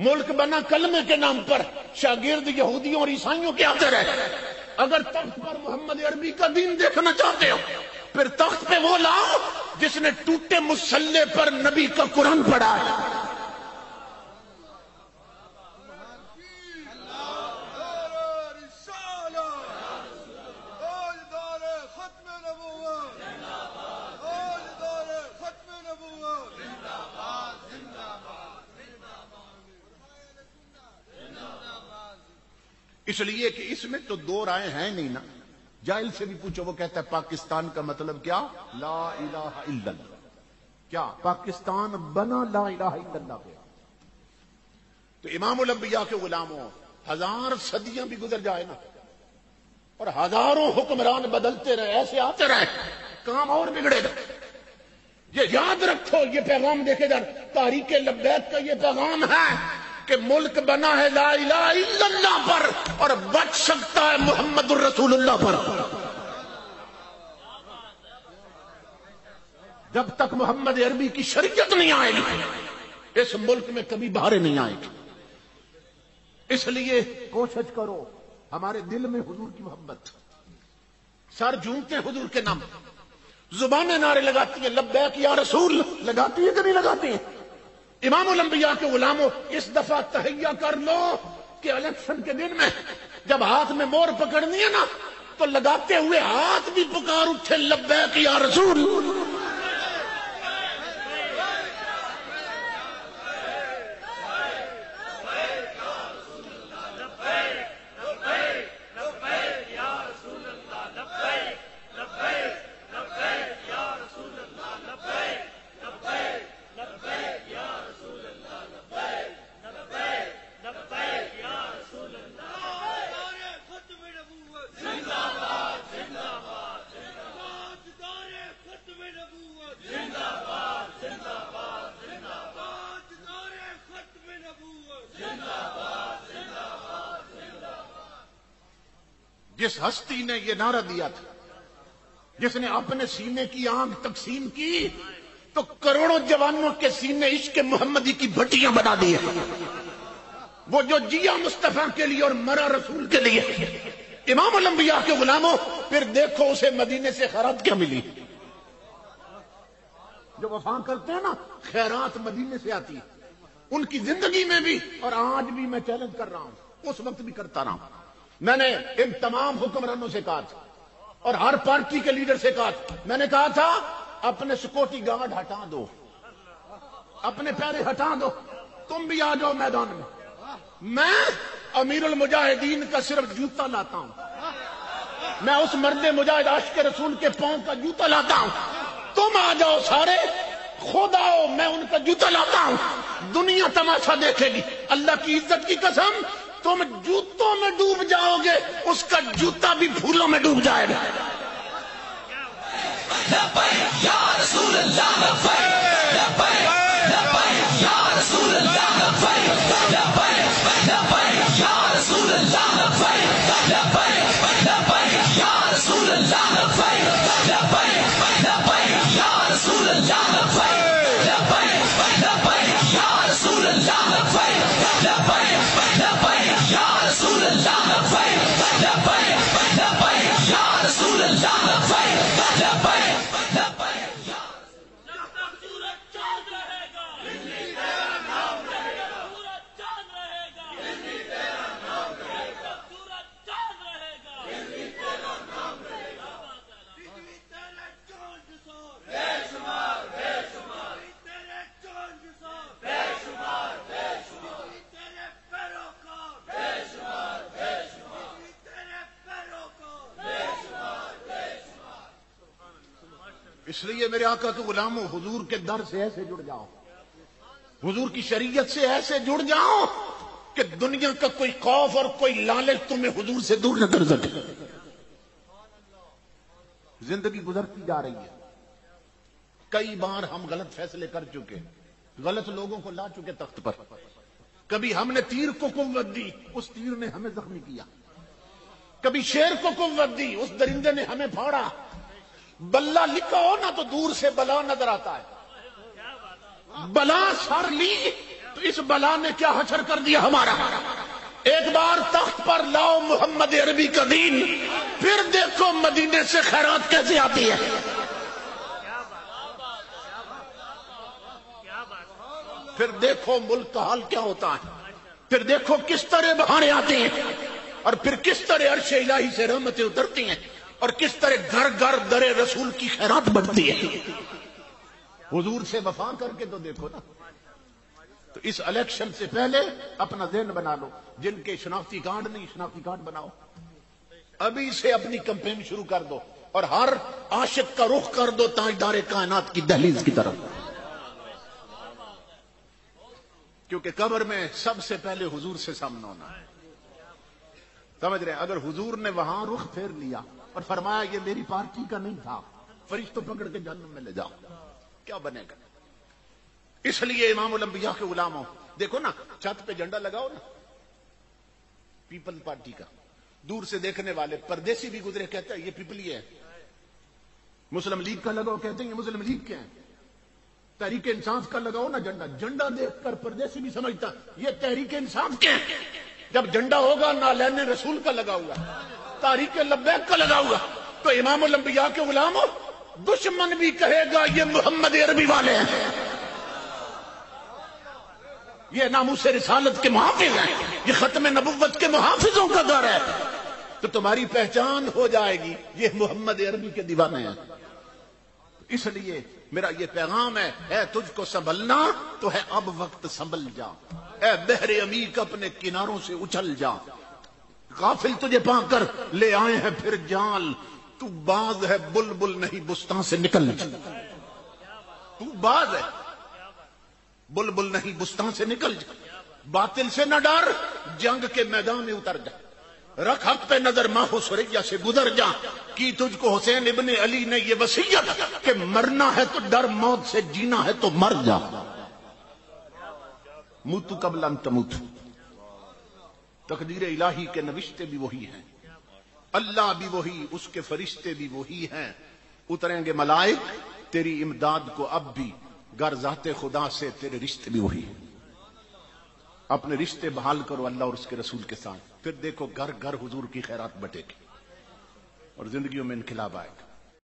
ملک بنا کلمے کے نام پر، شاگرد یہودیوں اور عیسائیوں کے آتے رہے۔ اگر تخت پر محمد عربی کا دین دیکھنا چاہتے ہو پھر تخت پہ وہ لاؤ جس نے ٹوٹے مسلح پر نبی کا قرآن پڑھا ہے۔ اس لیے کہ اس میں تو دو رائے ہیں نہیں نا۔ جاہل سے بھی پوچھو، وہ کہتا ہے پاکستان کا مطلب کیا؟ لا الہ الا اللہ۔ کیا پاکستان بنا لا الہ الا اللہ پہ؟ تو امام الانبیاء کے غلاموں، 1000 صدیاں بھی گزر جائے نا اور ہزاروں حکمران بدلتے رہے، ایسے آتے رہے، کام اور بگڑے گا۔ یہ یاد رکھو، یہ پیغام دیکھے جا، تحریک لبیک کا یہ پیغام ہے کہ ملک بنا ہے لا الہ الا اللہ پر اور بچ سکتا ہے محمد الرسول اللہ پر۔ جب تک محمد عربی کی شریعت نہیں آئے گی اس ملک میں کبھی بہاریں نہیں آئے گی۔ اس لیے کوشش کرو، ہمارے دل میں حضور کی محبت، سر جھومتے ہیں حضور کے نام، زبانیں نعرے لگاتی ہیں لبیک یا رسول، لگاتی ہے کہ نہیں لگاتی ہیں؟ امام الانبیاء کے غلاموں، اس دفعہ تہیہ کر لو کہ الیکشن کے دن میں جب ہاتھ میں مور پکڑنی ہے نا تو لگاتے ہوئے ہاتھ بھی پکار اٹھے لبیک یا رسول۔ جس ہستی نے یہ نعرہ دیا تھا، جس نے اپنے سینے کی آنکھ تقسیم کی تو کروڑوں جوانوں کے سینے عشق محمدی کی بھٹیاں بنا دی ہیں۔ وہ جو جیا مصطفیٰ کے لیے اور مرا رسول کے لیے، امام الانبیاء کے غلاموں، پھر دیکھو اسے مدینے سے خیرات کیا ملی۔ جو وفا کرتے ہیں نا، خیرات مدینے سے آتی ہے، ان کی زندگی میں بھی، اور آج بھی میں چیلنج کر رہا ہوں، اس وقت بھی کرتا رہا ہوں۔ میں نے ان تمام حکمرانوں سے کہا تھا اور ہر پارٹی کے لیڈر سے کہا تھا، میں نے کہا تھا اپنے سیکورٹی گارڈ ہٹا دو، اپنے پیرے ہٹا دو، تم بھی آ جاؤ میدان میں۔ میں امیر المجاہدین کا صرف جوتا لاتا ہوں، میں اس مرد مجاہد عاشق رسول کے پاؤں کا جوتا لاتا ہوں، تم آ جاؤ سارے، خود آؤ، میں ان کا جوتا لاتا ہوں، دنیا تماشا دیکھے گی۔ اللہ کی عزت کی قسم، تم جوتوں میں ڈوب جاؤ گے، اس کا جوتا بھی پھولوں میں ڈوب جائے گا۔ لبیک یا رسول اللہ، لبیک لبیک لبیک یا رسول اللہ، لبیک لبیک لبیک یا رسول اللہ، لبیک لبیک لبیک یا رسول اللہ، لبیک لبیک لبیک یا رسول اللہ، لبیک لبیک لبیک یا رسول اللہ، لبیک لبیک لبیک یا رسول اللہ، لبیک لبیک لبیک یا رسول اللہ، لبیک لبیک لبیک یا سورج چاند رہے گا، تیرا نام رہے گا، سورج چاند رہے گا، تیرا نام رہے گا، سورج چاند رہے گا، تیرا نام رہے گا، تیرے چاند سو بے شمار بے شمار، تیرے چاند سو بے شمار بے شمار، تیرے پیروکار بے شمار بے شمار، تیرے پیروکار بے شمار بے شمار۔ اس لیے میرے آقا کے غلاموں، حضور کے در سے ایسے جڑ جاؤ، حضور کی شریعت سے ایسے جڑ جاؤ کہ دنیا کا کوئی خوف اور کوئی لالچ تمہیں حضور سے دور نہ کر سکے۔ زندگی گزرتی جا رہی ہے، کئی بار ہم غلط فیصلے کر چکے، غلط لوگوں کو لا چکے تخت پر، کبھی ہم نے تیر کو قوت دی، اس تیر نے ہمیں زخمی کیا، کبھی شیر کو قوت دی، اس درندے نے ہمیں پھاڑا۔ بلا لکھا ہو نا تو دور سے بلا نظر آتا ہے، بلا سر لی تو اس بلا نے کیا حشر کر دیا ہمارا. ایک بار تخت پر لاؤ محمد عربی کا دین، پھر دیکھو مدینے سے خیرات کیسے آتی ہے. پھر دیکھو ملک کا حال کیا ہوتا ہے. پھر دیکھو کس طرح بہانے آتے ہیں، اور پھر کس طرح عرش الہی سے رحمتیں اترتی ہیں، اور کس طرح گھر گھر در رسول کی خیرات بڑھتی ہے. حضور سے وفا کر کے تو دیکھو نا. تو اس الیکشن سے پہلے اپنا ذہن بنا لو. جن کے شناختی کارڈ نہیں، شناختی کارڈ بناؤ. ابھی سے اپنی کمپین شروع کر دو، اور ہر عاشق کا رخ کر دو تاجدار کائنات کی دہلیز کی طرف. کیونکہ قبر میں سب سے پہلے حضور سے سامنا ہونا ہے. سمجھ رہے ہیں؟ اگر حضور نے وہاں رخ پھیر لیا اور فرمایا یہ میری پارٹی کا نہیں تھا، فرشتوں پکڑ کے جہنم میں لے جاؤ، کیا بنے گا؟ اس لیے امام الانبیاء کے غلاموں، دیکھو نا چھت پہ جھنڈا لگاؤ نا پیپل پارٹی کا، دور سے دیکھنے والے پردیسی بھی گزرے کہتے ہیں یہ پیپلی ہے. مسلم لیگ کا لگاؤ کہتے ہیں یہ مسلم لیگ کے ہیں. تحریک انصاف کا لگاؤ نا جھنڈا، جھنڈا دیکھ کر پردیسی بھی سمجھتا یہ تحریک انصاف کے ہیں. جب جھنڈا ہوگا نالین رسول کا لگا ہوا، تحریک لبیک کا لگا ہوا، تو امام الانبیاء کے غلاموں دشمن بھی کہے گا یہ محمد عربی والے ہیں، یہ ناموس رسالت کے محافظ ہیں، یہ ختم نبوت کے محافظوں کا گھر ہے. تو تمہاری پہچان ہو جائے گی یہ محمد عربی کے دیوانے ہیں. اس لیے میرا یہ پیغام ہے، اے تجھ کو سنبھلنا تو ہے اب وقت، سنبھل جا. اے بحر عمیق اپنے کناروں سے اچھل جا. غافل تجھے پا کر لے آئے ہیں پھر جال. تو باز ہے بلبل نہیں بستان سے نکل جا. تو باز ہے بلبل نہیں بستان سے نکل جا. باطل سے نہ ڈر، جنگ کے میدان میں اتر جا. رکھ حق پہ نظر، ماہ سریا سے گزر جا. کی تجھ کو حسین ابن علی نے یہ وصیت کہ مرنا ہے تو ڈر موت سے، جینا ہے تو مر جا. موت قبل ان تموت. تقدیر الہی کے نوشتے بھی وہی ہیں، اللہ بھی وہی، اس کے فرشتے بھی وہی ہیں. اتریں گے ملائک تیری امداد کو اب بھی، گر ذات خدا سے تیرے رشتے بھی وہی ہیں. اپنے رشتے بحال کرو اللہ اور اس کے رسول کے ساتھ، پھر دیکھو گھر گھر حضور کی خیرات بٹے گی اور زندگیوں میں انقلاب آئے گا.